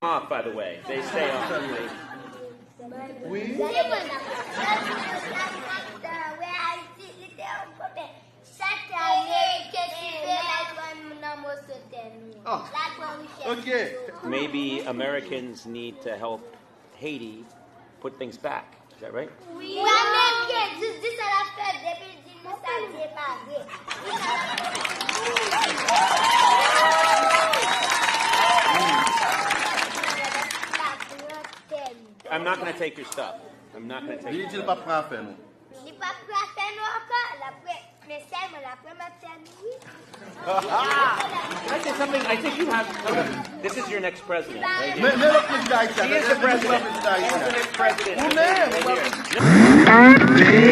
Off, by the way. They stay off. Oui. Oh, okay. Maybe Americans need to help Haiti put things back. Is that right? I'm not going to take your stuff. I'm not going to take your Dit-il stuff. pas prêt à faire, non? I think something. I think you have. This is your next president. Right here. Mais le président haïtien. He is the president. He is the next president. Vous-même. Right here.